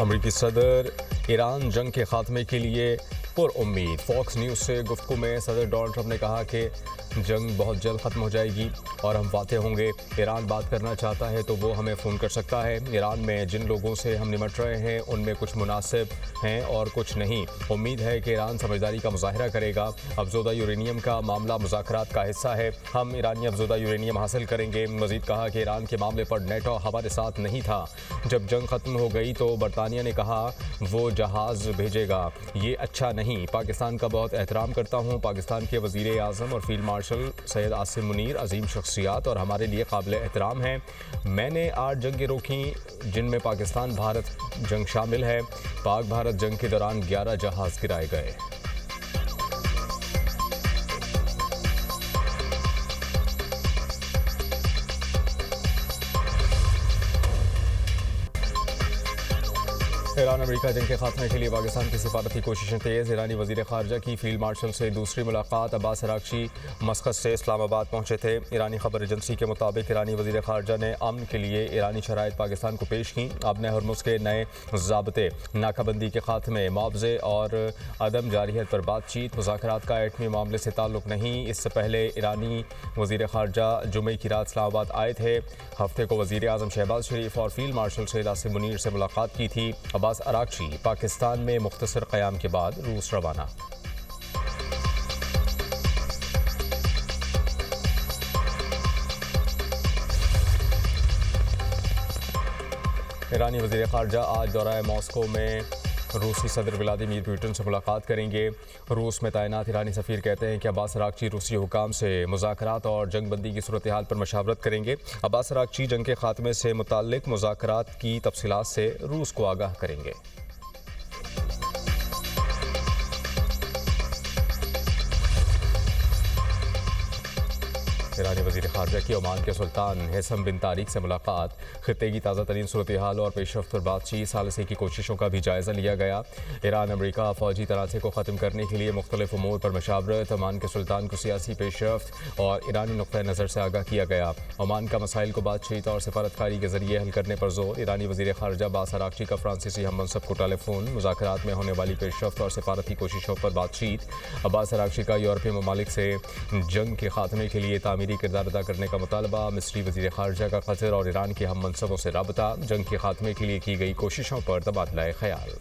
अमरीकी सदर ईरान जंग के खात्मे के लिए पुरउम्मीद। फॉक्स न्यूज़ से गुफ्तगू में सदर डोनाल्ड ट्रंप ने कहा कि जंग बहुत जल्द ख़त्म हो जाएगी और हम फातेह होंगे। ईरान बात करना चाहता है तो वो हमें फ़ोन कर सकता है। ईरान में जिन लोगों से हम निमट रहे हैं उनमें कुछ मुनासिब हैं और कुछ नहीं। उम्मीद है कि ईरान समझदारी का मुजाहरा करेगा। अफजोदा यूरेनियम का मामला मुज़ाकरात का हिस्सा है। हम ईरानी अफजोदा यूरेनियम हासिल करेंगे। मज़ीद कहा कि ईरान के मामले पर नेटो हमारे साथ नहीं था। जब जंग ख़त्म हो गई तो बरतानिया ने कहा वो जहाज़ भेजेगा। ये अच्छा नहीं। पाकिस्तान का बहुत एहतराम करता हूँ। पाकिस्तान के वज़ीर आज़म और फील्ड मार्शल सैयद आसिम मुनीर अजीम शख्सियात और हमारे लिए काबिल एहतराम हैं। मैंने 8 जंगें रोकी जिनमें पाकिस्तान भारत जंग शामिल है। पाक भारत जंग के दौरान 11 जहाज़ गिराए गए। ईरान अमेरिका जंग के खात्मे के लिए पाकिस्तान की सिफारती कोशिशें तेज़। ईरानी वज़ीर ख़ारजा की फील्ड मार्शल से दूसरी मुलाकात। अब्बास अराग़ची मस्कत से इस्लामाबाद पहुँचे थे। ईरानी खबर एजेंसी के मुताबिक ईरानी वज़ीर ख़ारजा ने अमन के लिए ईरानी शराइत पाकिस्तान को पेश की। अपने हरमुज़ के नए ज़ाब्ते, नाकाबंदी के खात्मे, मुआवजे और अदम जारियत पर बातचीत। मुज़ाकरात का एटमी मामले से ताल्लुक़ नहीं। इससे पहले ईरानी वज़ीर ख़ारजा जुमे की रात इस्लामाबाद आए थे। हफ्ते को वज़ीर आज़म शहबाज शरीफ और फील्ड मार्शल सैयद आसिम मुनीर से मुलाकात की थी। अब्बास अराग़ची पाकिस्तान में मुख्तसर क़याम के बाद रूस रवाना। ईरानी वज़ीर ख़ारजा आज दौरा मॉस्को में रूसी सदर व्लादिमीर पुतिन से मुलाकात करेंगे। रूस में तैनात ईरानी सफ़ीर कहते हैं कि अब्बास अराग़ची रूसी हुकाम से मुज़ाकरात और जंग बंदी की सूरत हाल पर मशावरत करेंगे। अब्बास अराग़ची जंग के खात्मे से मुताल्लिक़ मुज़ाकरात की तफसीलात से रूस को आगाह करेंगे। ईरानी वज़ीर ख़ारजा की ओमान के सुल्तान हैसम बिन तारिक से मुलाकात। ख़ित्ते की ताज़ा तरीन सूरत हाल और पेशरफ्त पर बातचीत। सालसी की कोशिशों का भी जायज़ा लिया गया। ईरान अमरीका फ़ौजी तनाज़े को ख़त्म करने के लिए मुख्तलिफ उमूर पर मशावरत। ओमान के सुल्तान को सियासी पेशरफ्त और ईरानी नुक़्ता नज़र से आगाह किया गया। ओमान का मसाइल को बातचीत और सिफारतकारी के ज़रिए हल करने पर जोर। ईरानी वज़ीर ख़ारजा अब्बास अराग़ची का फ्रांसीसी हम मनसब को टेलीफोन। मुज़ाकरात में होने वाली पेशरफ्त और सिफारती कोशिशों पर बातचीत। अब्बास अराग़ची का यूरोपीय ममालिक से जंग के खात्मे के लिए तामीरी किरदार अदा करने का मुतालबा। मिस्री वज़ीर ख़ारजा का कतर और ईरान के हम मनसबों से राबता। जंग के खात्मे के लिए की गई कोशिशों पर तबादला ख्याल।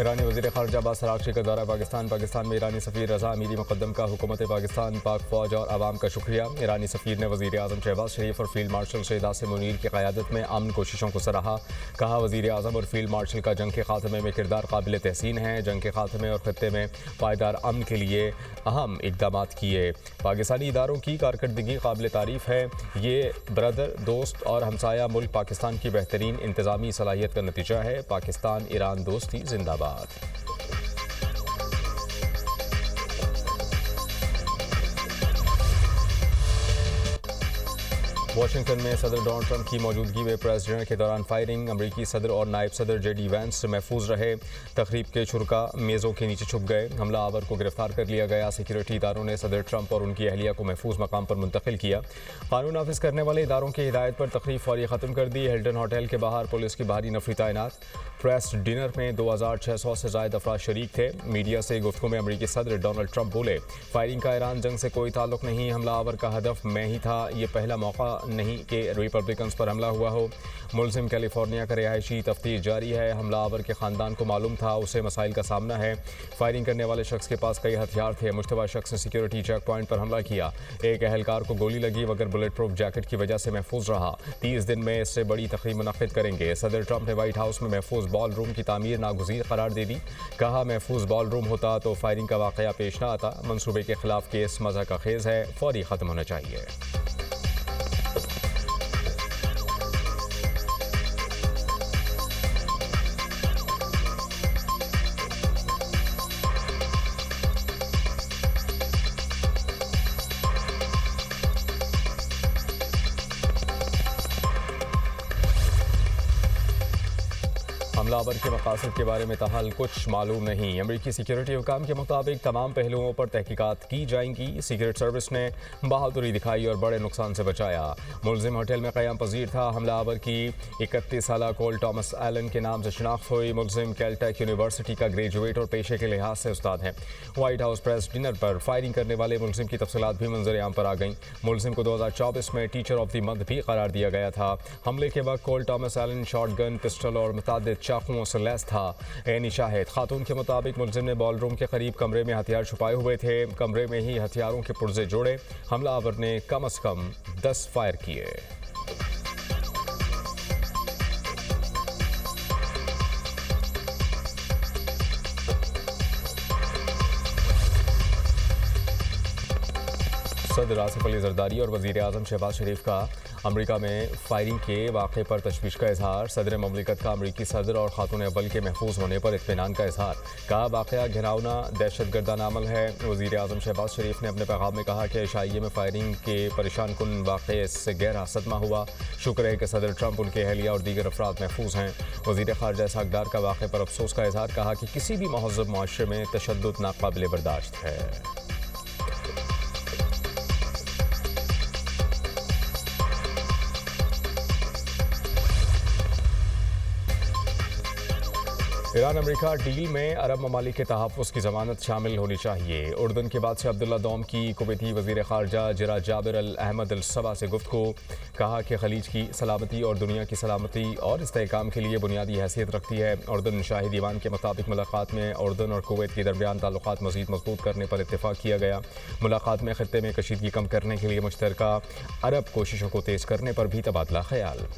ईरानी वज़ीर ख़ारजा अब्बास अराग़ची का दौरा पाकिस्तान में ईरानी सफ़ीर रज़ा अमीरी मुक़द्दम का हुकूमत पाकिस्तान, पाक फ़ौज और आवाम का शुक्रिया। ईरानी सफ़ीर ने वज़ीर आज़म शहबाज शरीफ और फील्ड मार्शल सैयद आसिम मुनीर की क़यादत में अमन कोशिशों को सराहा। कहा वज़ीर आज़म और फील्ड मार्शल का जंग के खात्मे में किरदार काबिल तहसीन है। जंग के खात्मे और ख़ित्ते में पायदार अमन के लिए अहम इक़दाम किए। पाकिस्तानी इदारों की कारकर्दगी काबिल तारीफ़ है। ये ब्रदर, दोस्त और हमसाया मुल्क पाकिस्तान की बेहतरीन इंतज़ामी सलाहियत का नतीजा है। पाकिस्तान ईरान दोस्ती जिंदाबाद। वाशिंगटन में सदर डोनाल्ड ट्रंप की मौजूदगी में प्रेस डिनर के दौरान फायरिंग। अमरीकी सदर और नायब सदर जेडी वैंस महफूज रहे। तकरीब के शुरका मेज़ों के नीचे छुप गए। हमला आवर को गिरफ्तार कर लिया गया। सिक्योरिटी इदारों ने सदर ट्रंप और उनकी अहलिया को महफूज मकाम पर मुंतकिल किया। कानून नाफिज करने वाले इदारों की हिदायत पर तकरीब फौरी ख़त्म कर दी। हिल्टन होटल के बाहर पुलिस की भारी नफरी तैनात। प्रेस डिनर में 2600 से ज़ायद अफराद शरीक थे। मीडिया से गुफ्तगू में अमरीकी सदर डोनाल्ड ट्रंप बोले, फायरिंग का ईरान जंग से कोई ताल्लुक नहीं। हमला आवर का हदफ मैं ही था। ये पहला मौका नहीं कि रिपब्लिकन्स पर हमला हुआ हो। मुलजिम कैलिफोर्निया का रिहायशी। तफ्तीश जारी है। हमला आवर के ख़ानदान को मालूम था उसे मसाइल का सामना है। फायरिंग करने वाले शख्स के पास कई हथियार थे। मुश्तबा शख्स ने सिक्योरिटी चेक पॉइंट पर हमला किया। एक अहलकार को गोली लगी मगर बुलेट प्रूफ जैकेट की वजह से महफूज रहा। 30 दिन में इससे बड़ी तकरीब मुनक़्क़िद करेंगे। सदर ट्रंप ने व्हाइट हाउस में महफूज बॉल रूम की तामीर नागुज़ीर करार दे दी। कहा महफूज बॉल रूम होता तो फायरिंग का वाक़या पेश न आता। मनसूबे के खिलाफ केस मज़ा का खेज़ है, फौरी ख़त्म होना चाहिए। हमलावर के मकासद के बारे में ताहाल कुछ मालूम नहीं। अमरीकी सिक्योरिटी हुकाम के मुताबिक तमाम पहलुओं पर तहकीकात की जाएंगी। सीक्रेट सर्विस ने बहादुरी दिखाई और बड़े नुकसान से बचाया। मुलजिम होटल में क़याम पजीर था। हमलावर की 31 साला कोल टॉमस एलन के नाम से शनाख्त हुई। मुलजिम कैलटेक यूनिवर्सिटी का ग्रेजुएट और पेशे के लिहाज से उस्ताद है। व्हाइट हाउस प्रेस डिनर पर फायरिंग करने वाले मुलजिम की तफसीलात भी मंजर आम पर आ गईं। मुलजिम को 2024 में टीचर ऑफ द मंथ भी करार दिया गया था। हमले के वक्त कोल टॉमस एलन शॉटगन, पिस्टल और मुतादिद चाकुओं से लैस था। एनी शाहिद खातून के मुताबिक मुलजिम ने बॉलरूम के करीब कमरे में हथियार छुपाए हुए थे। कमरे में ही हथियारों के पुर्जे जोड़े। हमलावर ने कम से कम 10 फायर किए। सदर आसिफ अली जरदारी और वज़ीर आज़म शहबाज शरीफ का अमरीका में फायरिंग के वाक़े पर तशवीश का इजहार। सदर ममलिकत का अमरीकी सदर और खातून अव्वल के महफूज होने पर इत्मीनान का इजहार। कहा वाक़या घिनौना दहशतगर्दाना अमल है। वज़ीर आज़म शहबाज शरीफ ने अपने पैगाम में कहा कि एशिया में फायरिंग के परेशान कुन वाक़े से गहरा सदमा हुआ। शुक्र है कि सदर ट्रंप, उनके अहलिया और दीगर अफराद महफूज हैं। वज़ीर ख़ारजा इसहाक़ डार का वाक़े पर अफसोस का इजहार। कहा कि किसी भी महज़ब मुआशरे में तशद्दुद नाक़ाबिल बर्दाश्त है। ईरान अमेरिका डील में अरब ममालिक के तहफ़्फ़ुज़ की ज़मानत शामिल होनी चाहिए। उर्दन के बाद से अब्दुल्ला दौम की कुवैती वज़ीर ख़ारजा जिरा जाबिर अल अहमद अल सबा से गुफ्तगू। कहा कि खलीज की सलामती और दुनिया की सलामती और इस्तेहकाम के लिए बुनियादी हैसियत रखती है। उर्दन शाही दीवान के मुताबिक मुलाकात में उर्दन और कुवैत के दरमियान ताल्लुकात मज़ीद मजबूत करने पर इत्तेफाक किया गया। मुलाकात में ख़ित्ते में कशीदगी कम करने के लिए मुश्तरका अरब कोशिशों को तेज़ करने पर भी तबादला ख्याल।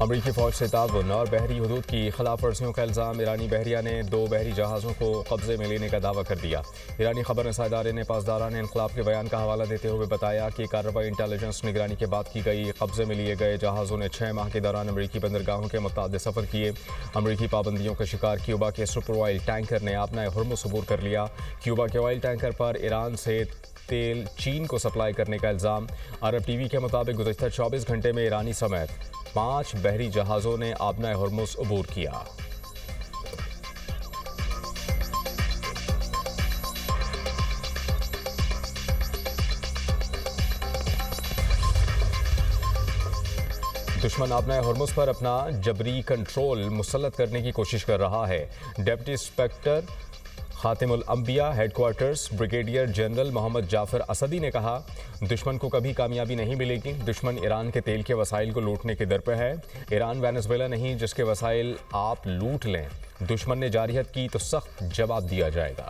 अमरीकी फ़ौज से ताउन और बहरी हदूद की खिलाफ वर्जियों का इल्ज़ाम। ईरानी बहरिया ने 2 बहरी जहाज़ों को कब्जे में लेने का दावा कर दिया। ईरानी खबर रसा इदारे ने पासदारान इनक़लाब के बयान का हवाला देते हुए बताया कि कार्रवाई इंटेलिजेंस निगरानी के बाद की गई। कब्जे में लिए गए जहाज़ों ने 6 माह के दौरान अमरीकी बंदरगाहों के मुताबिक सफ़र किए। अमरीकी पाबंदियों का शिकार क्यूबा के सुपर ऑयल टैंकर ने अपना हुर्मुज़ अबूर कर लिया। क्यूबा के ऑयल टैंकर पर ईरान से तेल चीन को सप्लाई करने का इल्ज़ाम। अरब टीवी के मुताबिक गुज़श्ता 24 घंटे में ईरानी समेत 5 बहरी जहाज़ों ने आबना हुर्मुज़ अबूर किया। दुश्मन आबना हुर्मुज़ पर अपना जबरी कंट्रोल मुसल्लत करने की कोशिश कर रहा है। Deputy inspector Khatimul Anbiya headquarters brigadier general Mohammad Jafar Asadi ने कहा, दुश्मन को कभी कामयाबी नहीं मिलेगी। दुश्मन ईरान के तेल के वसाइल को लूटने के दर पर है। ईरान वेनेजुएला नहीं जिसके वसाइल आप लूट लें। दुश्मन ने जारहियत की तो सख्त जवाब दिया जाएगा।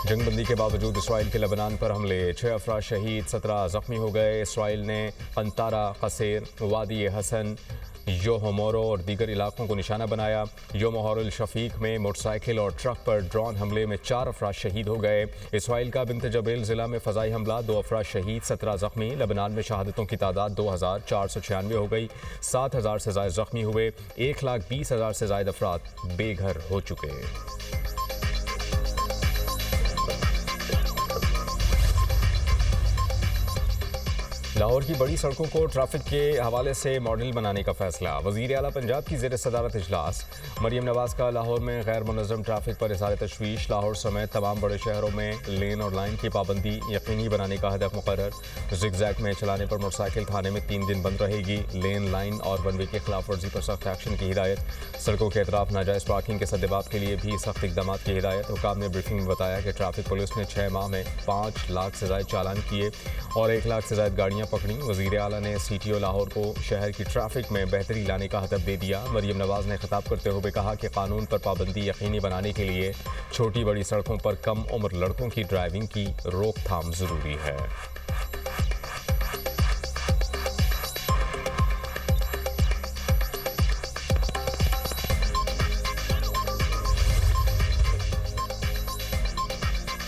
जंगबंदी के बावजूद इसराइल के लबनान पर हमले, 6 अफराद शहीद, 17 जख्मी हो गए। इसराइल ने कंतारा, कसेर, वादी हसन, योमोरो और दीगर इलाकों को निशाना बनाया। योमोहरुल शफीक में मोटरसाइकिल और ट्रक पर ड्रोन हमले में 4 अफराद शहीद हो गए। इसराइल का बिन्त जबेल जिला में फ़ज़ाई हमला, 2 अफराद शहीद, 17 जख्मी। लबनान में शहादतों की तादाद 2496 हो गई। 7000 से ज़ायद जख्मी हुए। 1,20,000 से ज़ायद अफराद बेघर हो चुके। लाहौर की बड़ी सड़कों को ट्रैफिक के हवाले से मॉडल बनाने का फैसला। वज़ीर आला पंजाब की ज़ेर सदारत इजलास। मरियम नवाज़ का लाहौर में गैर मुनज़्ज़म ट्रैफिक पर इज़हार तशवीश। लाहौर समेत तमाम बड़े शहरों में लेन और लाइन की पाबंदी यकीनी बनाने का हदफ मुकर्रर। ज़िगज़ैग में चलाने पर मोटरसाइकिल थाने में 3 दिन बंद रहेगी। लेन, लाइन और वन वे की खिलाफ वर्जी पर सख्त एक्शन की हिदायत। सड़कों के अतराफ नाजायज़ पार्किंग के सद्देबाब के लिए भी सख्त इकदाम की हिदायत। हुकाम ने ब्रीफिंग में बताया कि ट्रैफिक पुलिस ने 6 माह में 5 लाख से ज़ायद चालान किए और 1 लाख से ज़ायद गाड़ियाँ पकड़ी। वज़ीर आला ने CTO लाहौर को शहर की ट्रैफिक में बेहतरी लाने का हदफ दे दिया। मरियम नवाज़ ने खिताब करते हुए कहा कि कानून पर पाबंदी यकीनी बनाने के लिए छोटी बड़ी सड़कों पर कम उम्र लड़कों की ड्राइविंग की रोकथाम ज़रूरी है।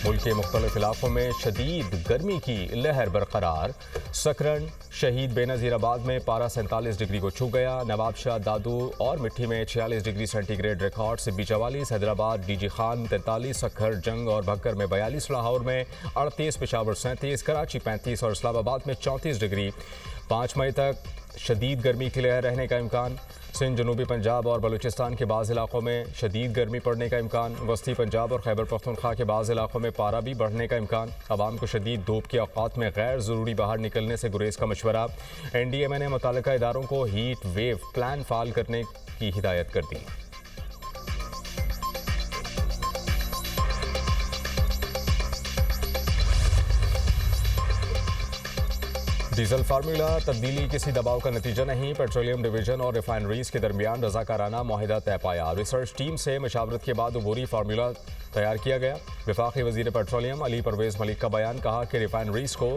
मुल्क के मुख्तलिफ इलाकों में शदीद गर्मी की लहर बरकरार। सकरन शहीद बेनज़ीराबाद में पारा 47 डिग्री को छू गया। नवाबशाह, दादू और मिट्टी में 46 degree centigrade record. Sibi 44, Hyderabad DG Khan 43, Sukkur, जंग और भक्कर में 42, लाहौर में 38, पेशावर 37, कराची 35 और इस्लामाबाद में 34 डिग्री। 5 मई तक शदीद गर्मी की लहर रहने का इम्कान। सिंध, जनूबी पंजाब और बलूचिस्तान के बाज़ इलाकों में शदीद गर्मी पड़ने का इम्कान। वस्ती पंजाब और खैबर पख्तूनख्वा के बाज़ इलाकों में पारा भी बढ़ने का इम्कान। अवाम को शदीद धूप के औक़ात में गैर ज़रूरी बाहर निकलने से गुरेज का मशवरा। NDMA ने मुतल्लिका इदारों को हीट वेव प्लान फाल करने की हिदायत कर दी। डीजल फार्मूला तब्दीली किसी दबाव का नतीजा नहीं। पेट्रोलियम डिवीजन और रिफाइनरीज के दरमियान रजाकाराना माहिदा तय पाया। रिसर्च टीम से मशावरत के बाद अबूरी फार्मूला तैयार किया गया। वफाकी वजीर पेट्रोलियम अली परवेज़ मलिक का बयान। कहा कि रिफाइनरीज को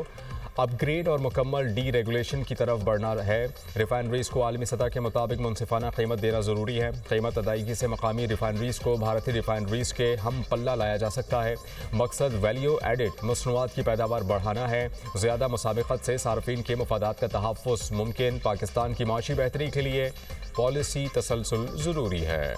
अपग्रेड और मुकम्मल डी रेगुलेशन की तरफ बढ़ना है। रिफाइनरीज को आलमी सतह के मुताबिक मुनसिफाना कीमत देना ज़रूरी है। कीमत अदायगी से मकामी रिफाइनरीज को भारतीय रिफाइनरीज के हम पल्ला लाया जा सकता है। मकसद वैल्यू एडिड मसनूआत की पैदावार बढ़ाना है। ज़्यादा मुसाबिकत से सार्फिन के मफादात का तहफ़्फ़ुज़ मुमकिन। पाकिस्तान की माशी बेहतरी के लिए पॉलिसी तसलसल ज़रूरी है।